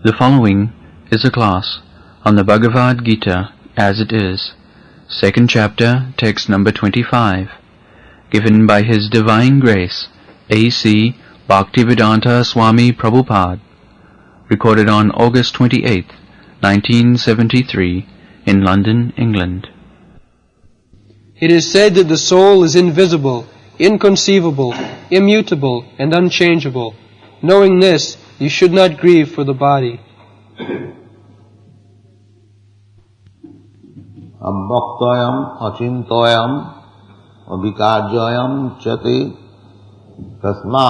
The following is a class on the Bhagavad Gita as it is, second chapter, text number 25, given by His Divine Grace, A.C. Bhaktivedanta Swami Prabhupada, recorded on August 28, 1973, in London, England. It is said that the soul is invisible, inconceivable, immutable, and unchangeable. Knowing this, you should not grieve for the body. Abhaktoyam achintoyam avikarjoyam chate tasma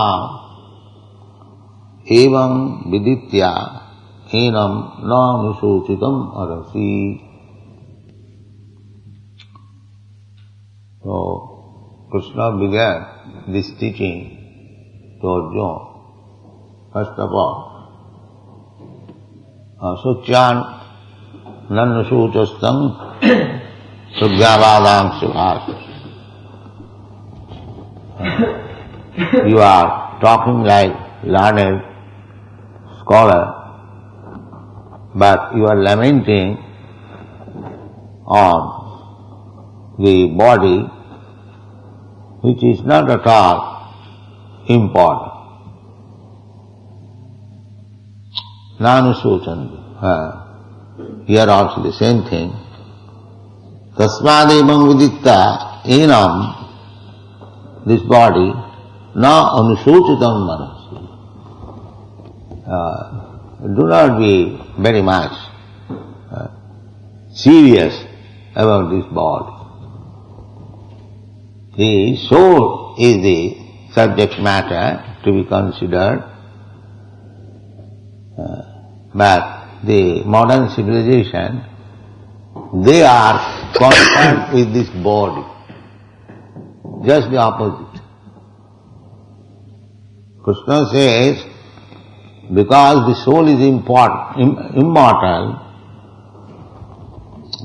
evam viditya enam na nusuchitam arasi. So, Krishna began this teaching to Arjuna. First of all, Sucyan Nannusuchastam Sugyavadam Subhas. You are talking like learned scholar, but you are lamenting on the body which is not at all important. Nanusuchanti. Here also the same thing. Tasmadevang viditta enam, this body, na anusuchitam manasi. Do not be very much serious about this body. The soul is the subject matter to be considered, but the modern civilization, they are concerned with this body. Just the opposite. Krishna says, because the soul is immortal,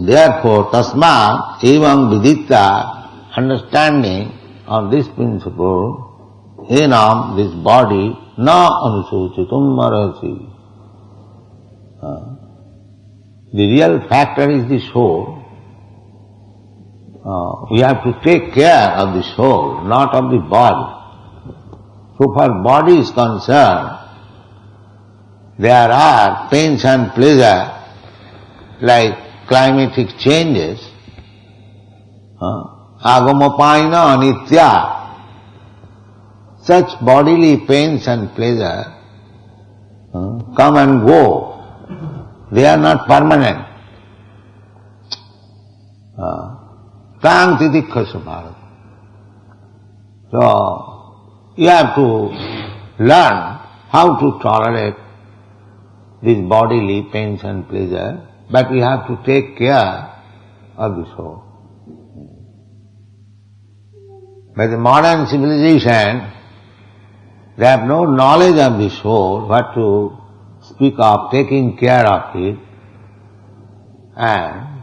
therefore tasma evam viditta, understanding on this principle, enam, this body, na anusuchitum marasi. The real factor is the soul. We have to take care of the soul, not of the body. So far body is concerned, there are pains and pleasure like climatic changes, agamapaina anitya. Such bodily pains and pleasure come and go. They are not permanent. Tang titikkhasa bharata. So, you have to learn how to tolerate these bodily pains and pleasure, but we have to take care of the soul. But the modern civilization, they have no knowledge of the soul, what to speak of taking care of it, and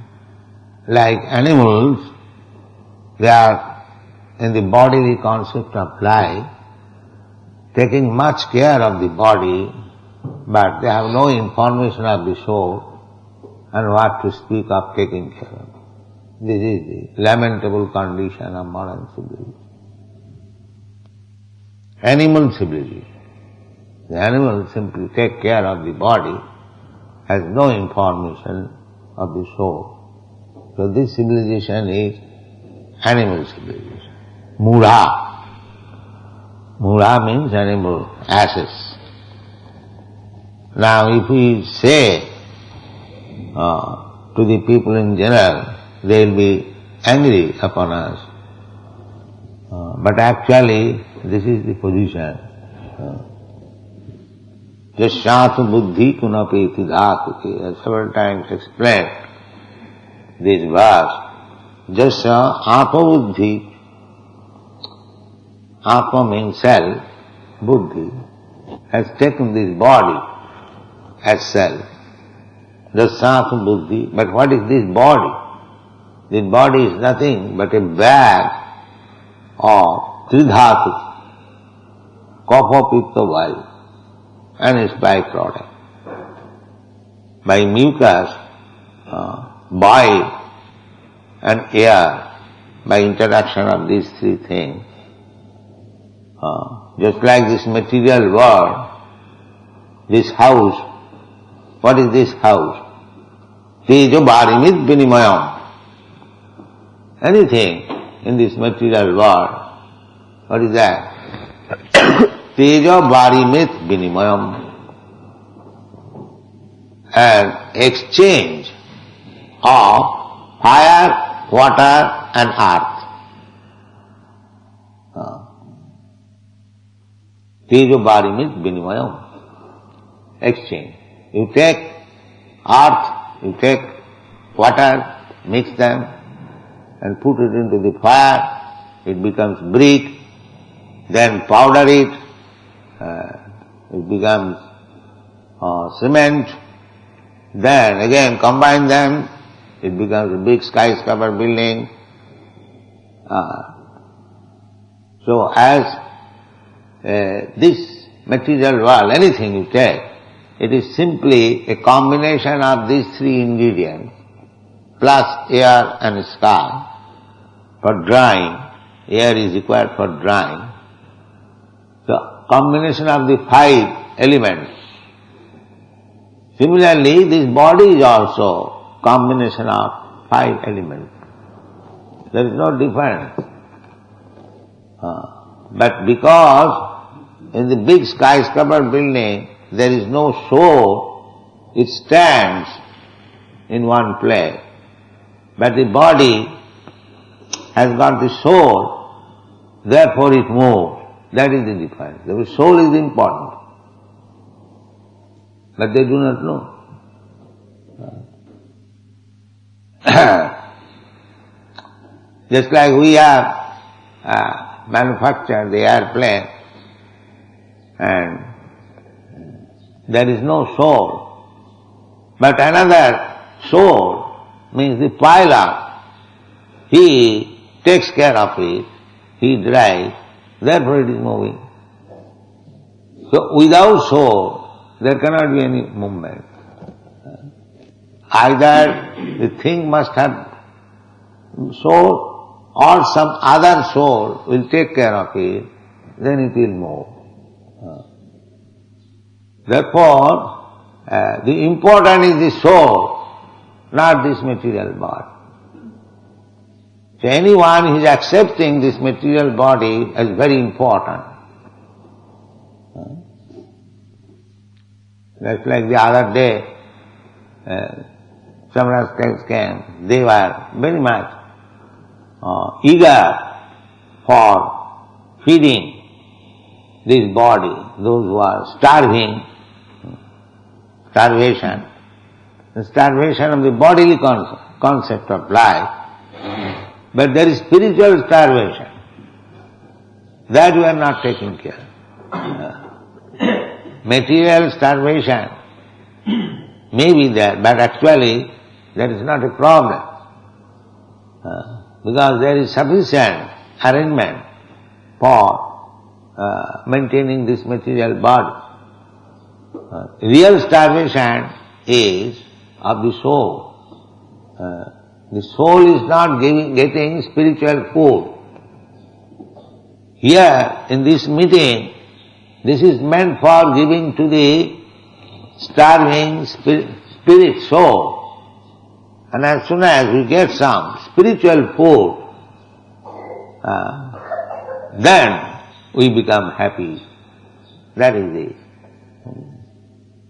like animals, they are in the bodily concept of life, taking much care of the body, but they have no information of the soul and what to speak of taking care of. This is the lamentable condition of modern civilization. Animal civilization. The animal simply take care of the body, has no information of the soul. So this civilization is animal civilization. Mudha. Mudha means animal, asses. Now if we say to the people in general, they will be angry upon us. But actually this is the position. Jasyātu buddhi kunapeti dhātuke. Several times explained this verse. Jasya atma buddhi. Atma means self. Buddhi has taken this body as self. Jasyātu buddhi. But what is this body? This body is nothing but a bag of tridhātu. Kapha, pitta, vāyu, and its byproduct. by mucus, bile and air, by interaction of these three things. Just like this material world, this house, what is this house? Tejo Bharimit Vinimayam. Anything in this material world, what is that? Tejo Bharimit Vinimayam. An exchange of fire, water and earth. Tejo Bharimit Vinimayam. Exchange. You take earth, you take water, mix them and put it into the fire, it becomes brick, then powder it, it becomes cement, then again combine them, it becomes a big skyscraper building. So as this material world, anything you take, it is simply a combination of these three ingredients, plus air and sky. For drying, air is required for drying. So combination of the five elements. Similarly, this body is also combination of five elements. There is no difference. But because in the big skyscraper building there is no soul, it stands in one place. But the body has got the soul, therefore it moves. That is the difference. The soul is important. But they do not know. Just like we have manufactured the airplane and there is no soul. But another soul means the pilot. He takes care of it, he drives, therefore it is moving. So without soul, there cannot be any movement. Either the thing must have soul or some other soul will take care of it, then it will move. Therefore, the important is the soul, not this material body. So anyone who is accepting this material body as very important. That's like the other day, some rascals came, they were very much eager for feeding this body, those who are starving, starvation, the starvation of the bodily concept of life, but there is spiritual starvation. That we are not taking care. Material starvation may be there, but actually that is not a problem. Because there is sufficient arrangement for maintaining this material body. Real starvation is of the soul. The soul is not getting spiritual food. Here, in this meeting, this is meant for giving to the starving spirit soul. And as soon as we get some spiritual food, then we become happy. That is the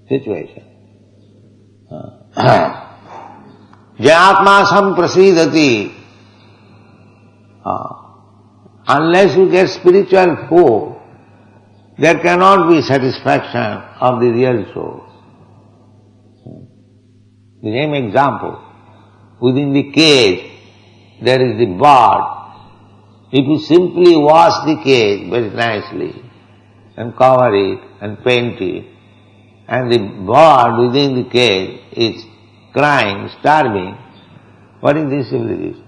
situation. Jayatma samprasidati. Unless you get spiritual food, there cannot be satisfaction of the real soul. The same example. Within the cage, there is the bird. If you simply wash the cage very nicely and cover it and paint it, and the bird within the cage is crying, starving, what is this civilization?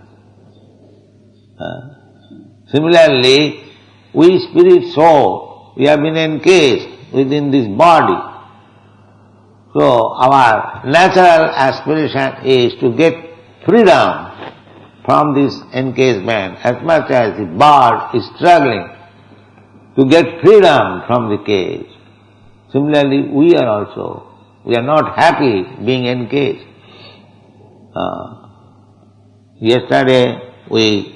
Similarly, we spirit soul, we have been encased within this body. So our natural aspiration is to get freedom from this encasement, as much as the bird is struggling to get freedom from the cage. Similarly, we are not happy being encaged. Yesterday we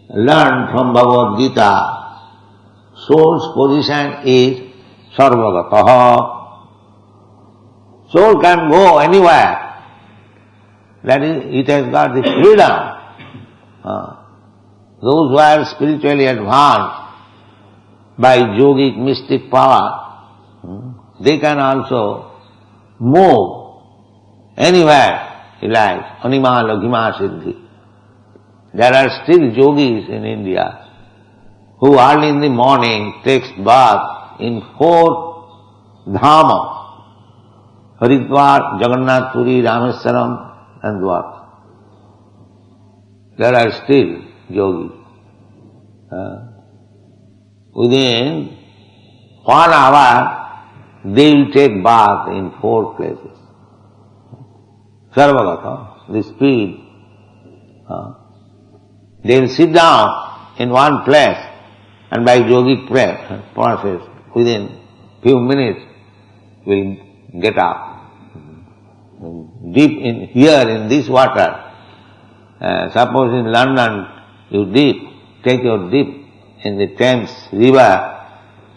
learned from Bhagavad Gita, soul's position is sarvagataha. Soul can go anywhere. That is, it has got the freedom. Those who are spiritually advanced by yogic mystic power, they can also move anywhere he likes. Anima Laghima Siddhi. There are still yogis in India who early in the morning takes bath in 4 dhama, Haridwar, Jagannath Puri, Rameswaram and Dwarka. There are still yogis. Within 1 hour, they will take bath in 4 places. Sarvagata, the speed. They will sit down in one place and by yogic process, within few minutes, will get up. Dip in here in this water. Suppose in London you take your dip in the Thames river,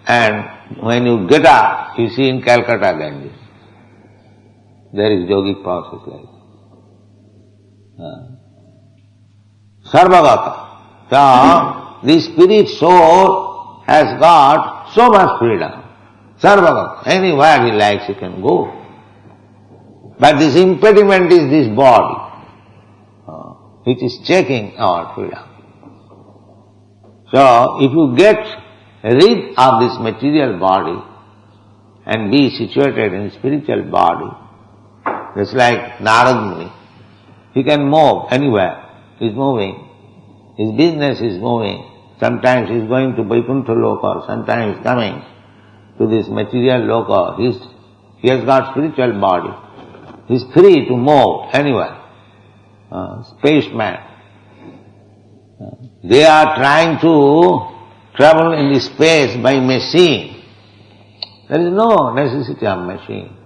and when you get up, you see in Calcutta Ganges. There is yogic process like that. Sarvagata. So, the spirit soul has got so much freedom. Sarvagata. Anywhere he likes he can go. But this impediment is this body, which is checking our freedom. So, if you get rid of this material body and be situated in spiritual body, just like Narad Muni, he can move anywhere. He is moving. His business is moving. Sometimes he is going to Vaikuntha Loka, sometimes he is coming to this material Loka. He has got spiritual body. He is free to move anywhere. Spaceman. They are trying to travel in the space by machine. There is no necessity of machine.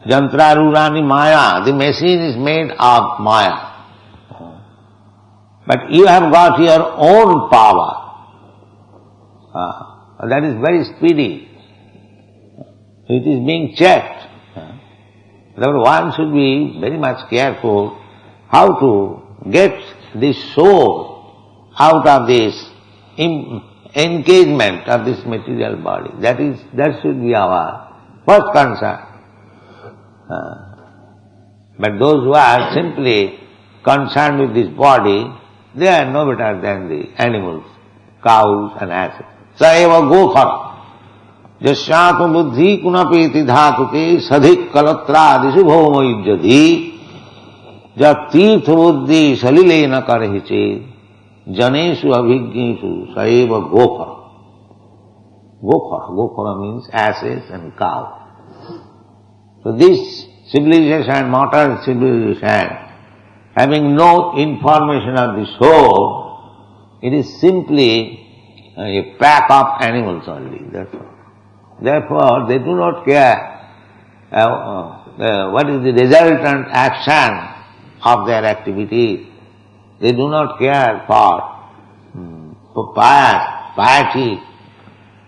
Jantrarurani Maya, the machine is made of Maya. But you have got your own power. That is very speedy. It is being checked. Therefore one should be very much careful how to get the soul out of this engagement of this material body. That should be our first concern. But those who are simply concerned with this body, they are no better than the animals, cows and asses. Saeva gokhar. Jasyātu buddhi kunapeti dhātuke sadhik kalatrādishu bhoma yujjadhi jatīrtha buddhi salilena karhiche janeshu abhigneshu saeva gokhar. Gokhara means asses and cows. So this civilization, modern civilization, having no information of the soul, it is simply a pack of animals only, that's all. Therefore, they do not care what is the resultant action of their activities. They do not care for piety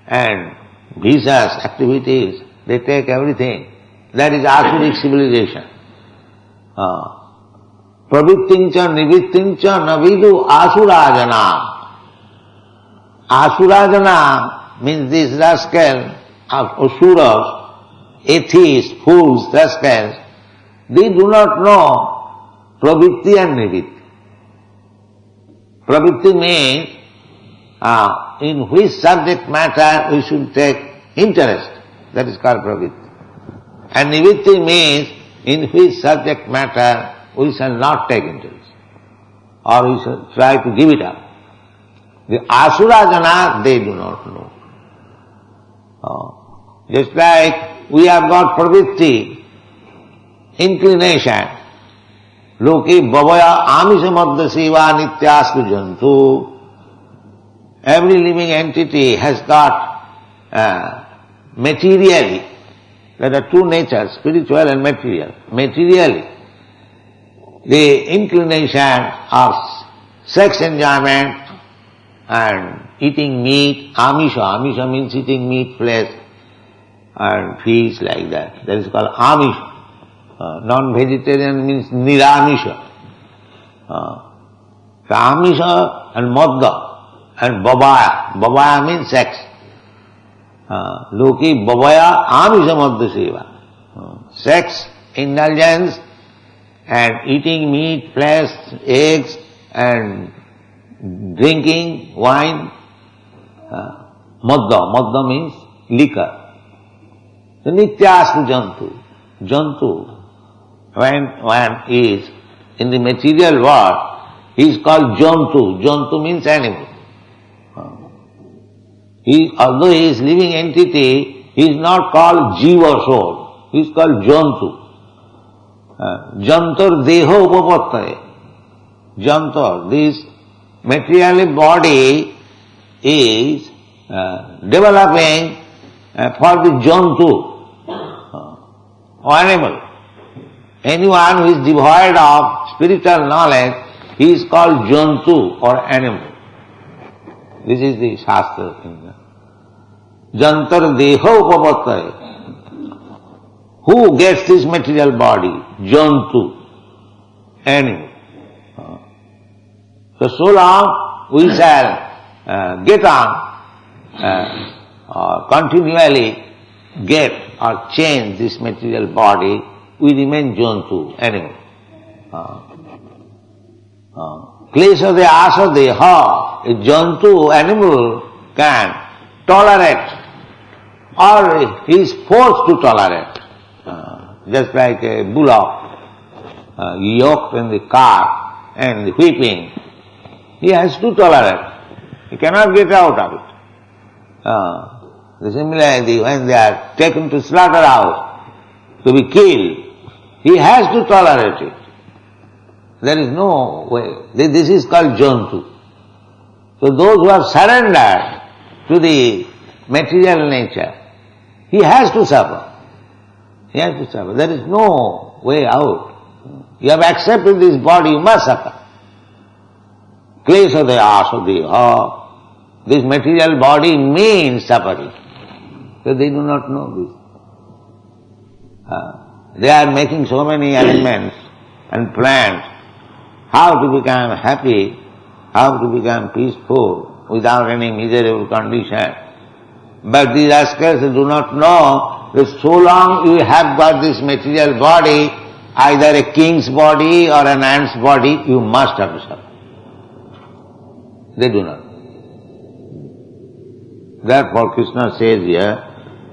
and vicious activities. They take everything. That is Asuric civilization. Pravittincha nivittincha navidu asurajana. Asurajana means this rascal of asuras, atheists, fools, rascals, they do not know pravitti and nivitti. Pravitti means in which subject matter we should take interest. That is called pravitti. And nivitti means in which subject matter we shall not take interest, or we shall try to give it up. The asura jana, they do not know. Just like we have got pravritti, inclination. Loki bhavaya amisha madhya seva nityastu jantu. Every living entity has got materially, there are two natures, spiritual and material. Materially, the inclination of sex enjoyment and eating meat, amisha. Amisha means eating meat, flesh and fish like that. That is called amisha. Non-vegetarian means niramisha. So amisha and madhya and babaya. Babaya means sex. Loki babaya amisha madhya seva. Sex, indulgence and eating meat, flesh, eggs and drinking wine. Madhya. Madhya means liquor. So nityastu jantu. Jantu, when one is in the material world, he is called jantu. Jantu means animal. Although he is living entity, he is not called jiva soul. He is called jantu. Jantur deho upapattaya. Jantur, this material body is developing for the jantu, animal. Anyone who is devoid of spiritual knowledge, he is called jantu or animal. This is the Shastra. Jantar deho upapattaya. Who gets this material body? Jantu, animal. So long we shall get on or continually get or change this material body, we remain jantu, animal. Klesha de asa deha, a jantu, animal, can tolerate or he is forced to tolerate. Just like a bullock yoked in the cart and the whipping, he has to tolerate. He cannot get out of it. Similarly, when they are taken to slaughterhouse to be killed, he has to tolerate it. There is no way. This is called jantu. So those who have surrendered to the material nature, he has to suffer. He has to suffer. There is no way out. You have accepted this body, you must suffer. Klesha asa deha. This material body means suffering. So they do not know this. They are making so many arrangements and plans how to become happy, how to become peaceful without any miserable condition. But these rascals do not know that so long you have got this material body, either a king's body or an ant's body, you must have to suffer. They do not. Therefore Krishna says here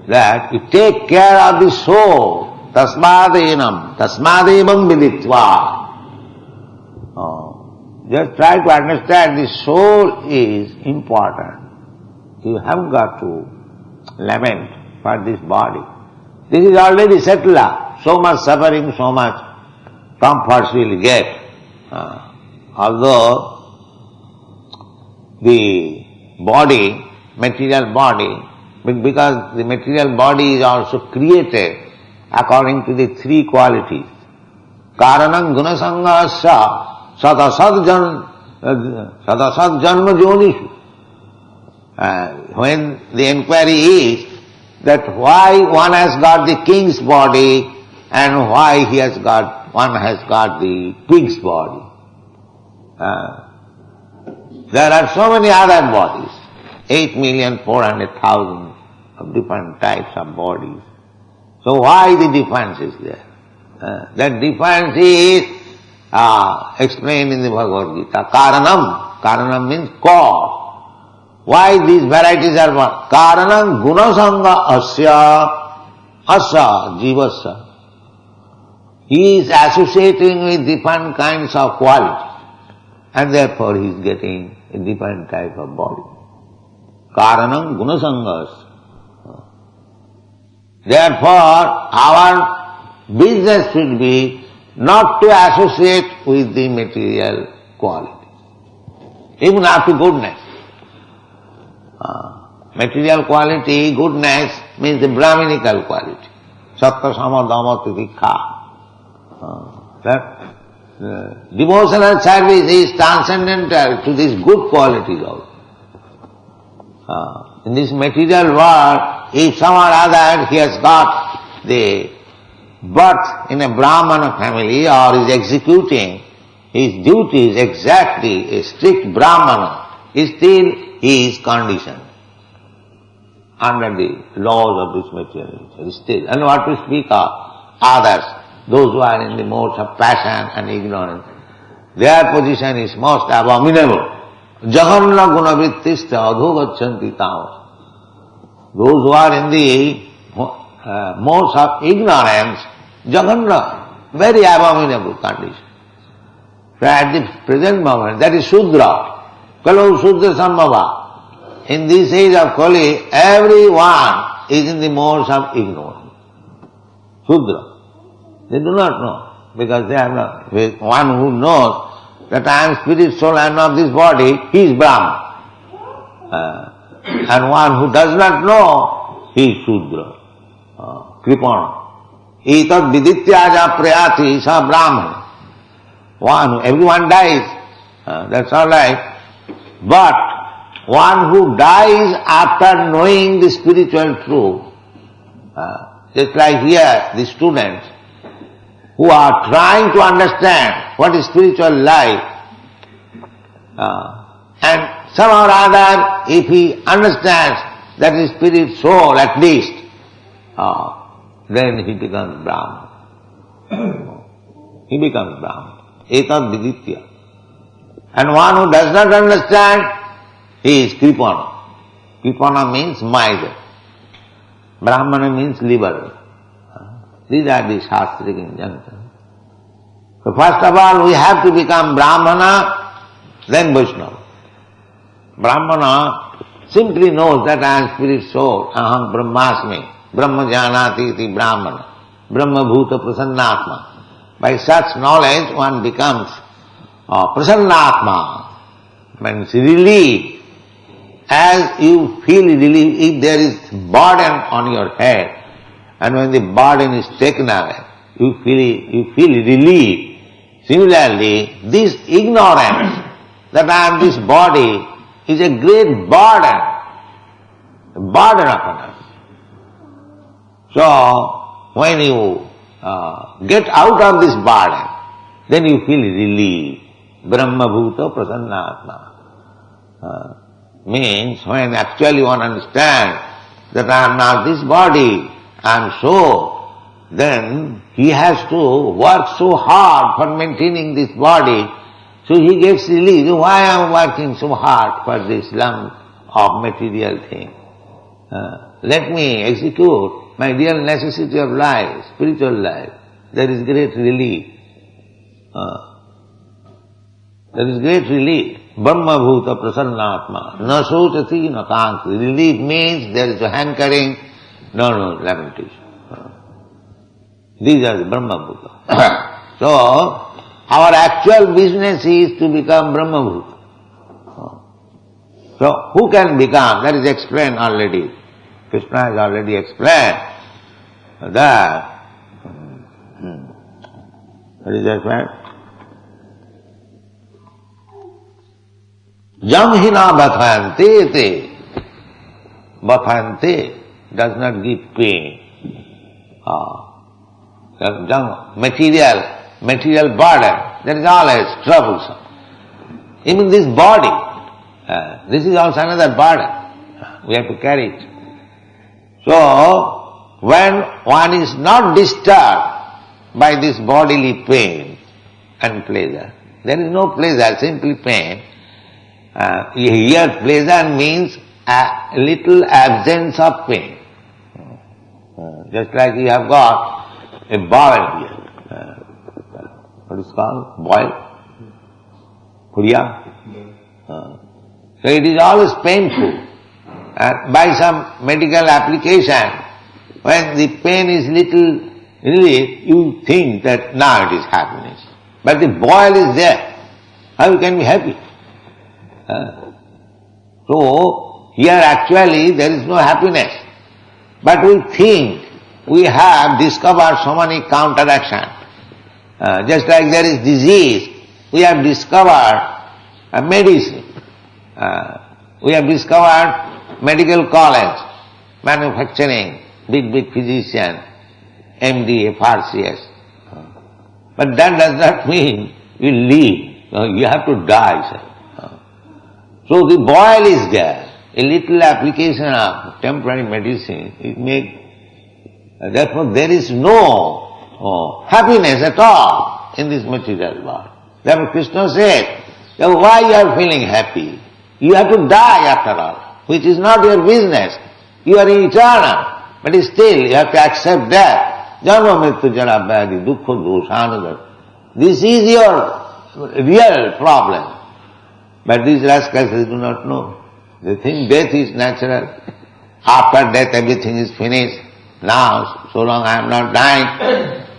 that you take care of the soul, tasmadevam viditva. Just try to understand the soul is important. You have got to lament for this body. This is already settled up. So much suffering, so much comforts we will get. Although the body, material body, because the material body is also created according to the three qualities. Karanam gunasangasya sadasad janma jonishu. When the inquiry is that why one has got the king's body and why one has got the pig's body. There are so many other bodies, 8,400,000 of different types of bodies. So why the difference is there? That difference is explained in the Bhagavad Gita. Karanam means cause. Why these varieties are born? Karanam gunasanga asya jivasya. He is associating with different kinds of qualities and therefore he is getting a different type of body. Karanam gunasangas. Therefore, our business should be not to associate with the material quality, even up to goodness. Material quality, goodness, means the Brahminical quality. Sattva sama dhamma titikha. That devotional service is transcendental to these good qualities also. In this material world, if someone other he has got the birth in a Brahmana family or is executing his duties exactly a strict Brahmana, still he is conditioned under the laws of this material nature, still. And what to speak of others, those who are in the modes of passion and ignorance, their position is most abominable. Jaganna gunavrittista adhogachanti tamas. Those who are in the modes of ignorance, Jaganna, very abominable condition. So at the present moment, that is Shudra, Kalau Shudra Sambhava. In this age of Kali, everyone is in the modes of ignorance. Shudra. They do not know, because they are not. One who knows that I am spirit, soul, I am not this body, he is Brahman. And one who does not know, he is Shudra, Kripana. Etad vidityaja prayati sa Brahman. Everyone dies, that's all right. But one who dies after knowing the spiritual truth, just like here, the students who are trying to understand what is spiritual life, and somehow or other, if he understands that is spirit soul at least, then he becomes Brahman. He becomes Brahman. Etad viditya. And one who does not understand, he is Kripana. Kripana means miser. Brahmana means liberal. These are the Shastric injunctions. So first of all, we have to become Brahmana, then Vaishnava. Brahmana simply knows that I am spirit soul, aham brahmasmi, brahma janati iti Brahmana, brahma bhuta prasannatma. By such knowledge one becomes prasannatma, means relieved. As you feel relieved, if there is burden on your head, and when the burden is taken away, you feel relieved. Similarly, this ignorance that I am this body is a great burden upon us. So, when you get out of this burden, then you feel relieved. Brahma bhuta prasannatma. Means when actually one understands that I am not this body, I am soul, then he has to work so hard for maintaining this body, so he gets relieved. Why I am working so hard for this lump of material thing? Let me execute my real necessity of life, spiritual life. There is great relief. There is great relief. Brahma bhuta prasannatma. Na sochati na kanti. Relief means there is a hankering, no lamentation. These are the Brahma bhuta. So, our actual business is to become Brahma bhuta. So, who can become? That is explained already. Krishna has already explained that. That is explained. Jam hina bathante te. Bathante does not give pain. Material burden, that is always troublesome. Even this body, this is also another burden. We have to carry it. So, when one is not disturbed by this bodily pain and pleasure, there is no pleasure, simply pain. Here pleasure means a little absence of pain. Just like you have got a boil here. What is called? Boil? Puria? So it is always painful. By some medical application, when the pain is little relief, you think that now it is happiness. But the boil is there. How you can be happy? So, here actually there is no happiness. But we think we have discovered so many counteraction. Just like there is disease, we have discovered a medicine. We have discovered medical college, manufacturing, big physician, MD, FRCS. But that does not mean you live. You have to die, sir. So the boil is there. A little application of temporary medicine, it makes. Therefore there is no happiness at all in this material world. Therefore Krishna said, why you are feeling happy? You have to die after all, which is not your business. You are eternal, but still you have to accept death. Janma mrityu jara vyadi dukkha doshanada. This is your real problem. But these rascals, they do not know. They think death is natural. After death everything is finished. Now, so long I am not dying,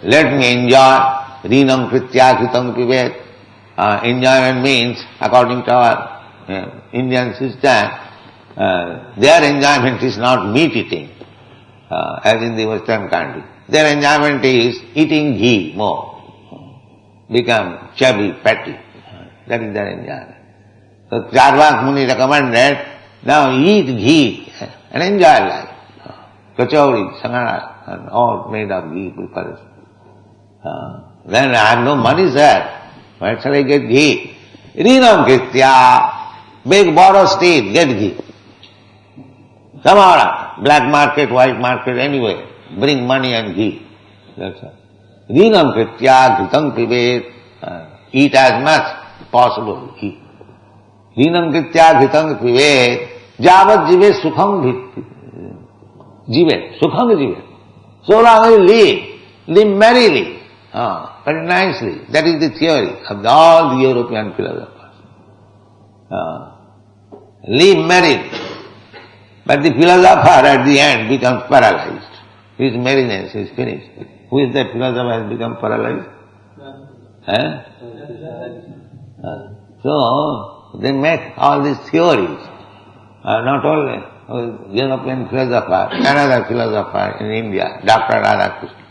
let me enjoy. Rinam kritya kritam pivet. Enjoyment means, according to our Indian system, their enjoyment is not meat eating, as in the Western country. Their enjoyment is eating ghee more, become chubby, fatty. That is their enjoyment. So Charvak Muni recommended, now eat ghee and enjoy life. Kachori, sangara, and all made of ghee preparation. Then I have no money, sir. Where shall I get ghee? Rinam kritya, beg, borrow steal, get ghee. Somehow, black market, white market, anyway, bring money and ghee. That's all. Rinam kritya, kritam pivet, eat as much possible ghee. Rinam kritya, kritam pivet, javat jive sukham jive, sukham jive. So long as you live merrily, very nicely. That is the theory of all the European philosophers. Live merrily. But the philosopher at the end becomes paralyzed. His merriness is finished. Who is that philosopher has become paralyzed? So, they make all these theories. Not only European philosopher, another philosopher in India, Dr. Radhakrishnan,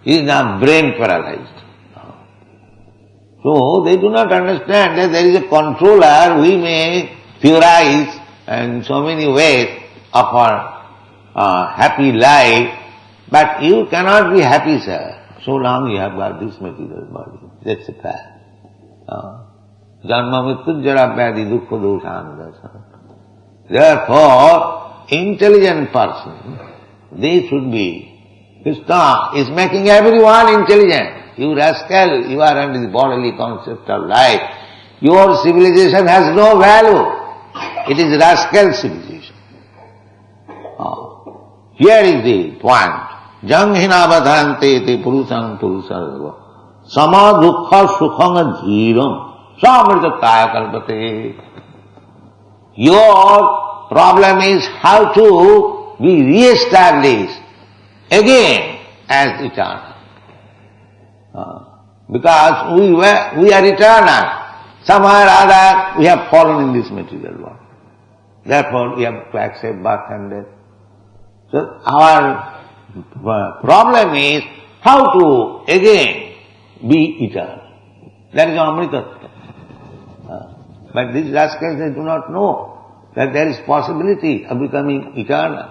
he is now brain paralyzed. So, they do not understand that there is a controller. We may theorize in so many ways of our happy life, but you cannot be happy, sir, so long you have got this material body. That's a fact. Janma mrityu jara vyadi dukkha doshanada. Therefore, intelligent person, they should be. Krishna is making everyone intelligent. You rascal, you are under the bodily concept of life. Your civilization has no value. It is rascal civilization. Here is the point. Janghina vadhante te purusam purusarva. Sama dukkha sukham dheeram. Samritataya kalpate. Your problem is how to be re-established again as eternal. Because we are eternal. Somehow or other we have fallen in this material world. Therefore we have to accept birth and death. So our problem is how to again be eternal. That is Amrita. But these rascals, they do not know that there is possibility of becoming eternal.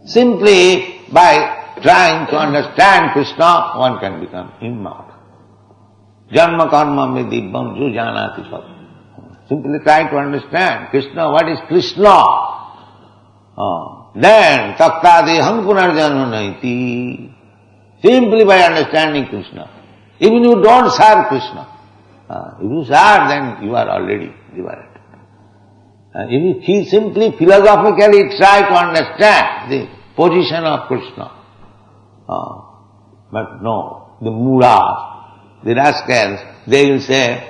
Simply by trying to understand Krishna, one can become immortal. Janma karma me dibbam ju janati sat. Simply try to understand Krishna, what is Krishna? Then taktadeham punarjanma naiti. Simply by understanding Krishna. Even you don't serve Krishna. If you serve, then you are already divided. If you simply philosophically try to understand the position of Krishna. But no, the mulas, the rascals, they will say,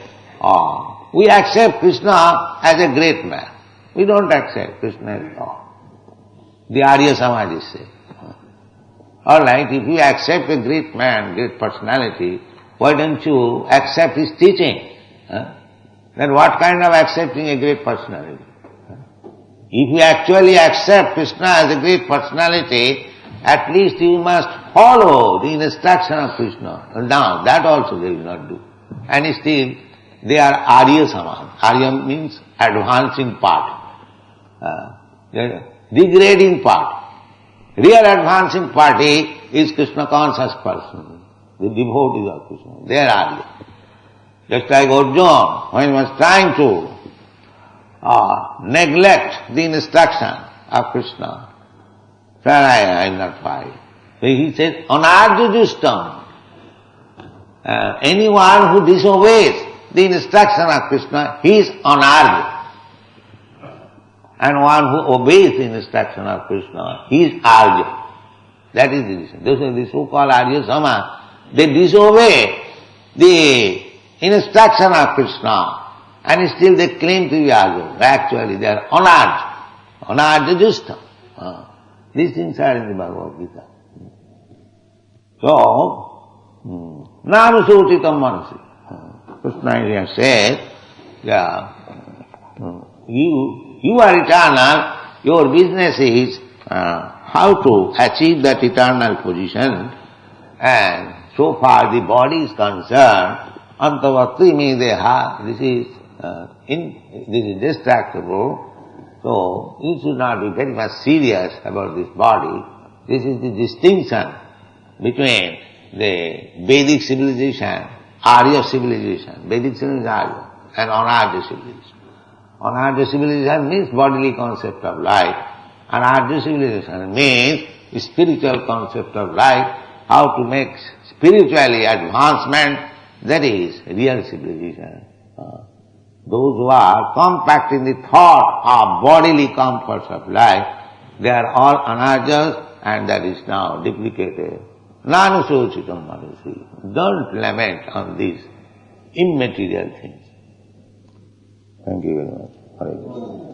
we accept Krishna as a great man. We don't accept Krishna as God. The Arya Samajis say. All right, if you accept a great man, great personality, why don't you accept his teaching? Then what kind of accepting a great personality? If you actually accept Krishna as a great personality, at least you must follow the instruction of Krishna. Now, that also they will not do. And still, they are Arya Samaj. Arya means advancing part. Degrading part. Real advancing party is Krishna conscious person, the devotees of Krishna. They are Arya. Just like Arjuna, when he was trying to neglect the instruction of Krishna, said, I will not fight. So he said, Anarjujustam. Anyone who disobeys the instruction of Krishna, he is anarja. And one who obeys the instruction of Krishna, he is arja. That is the reason. Those are the so-called Arya Samaj. They disobey the instruction of Krishna and still they claim to be arja. Actually they are anarja. Anarja justa. These things are in the Bhagavad Gita. So, Nanusotitam manasi. Krishna here says, you are eternal, your business is how to achieve that eternal position, and so far the body is concerned, antavatri me deha, this is distractible, so you should not be very much serious about this body. This is the distinction between the Vedic civilization, Arya civilization, Vedic civilization is Arya, and Anarya civilization. Anarya civilization means bodily concept of life, and Arya civilization means spiritual concept of life, how to make spiritually advancement, that is real civilization. Those who are compact in the thought of bodily comforts of life, they are all anarjas, and that is now duplicated. Nanusochitam manasi. Don't lament on these immaterial things. Thank you very much. Hare Krishna.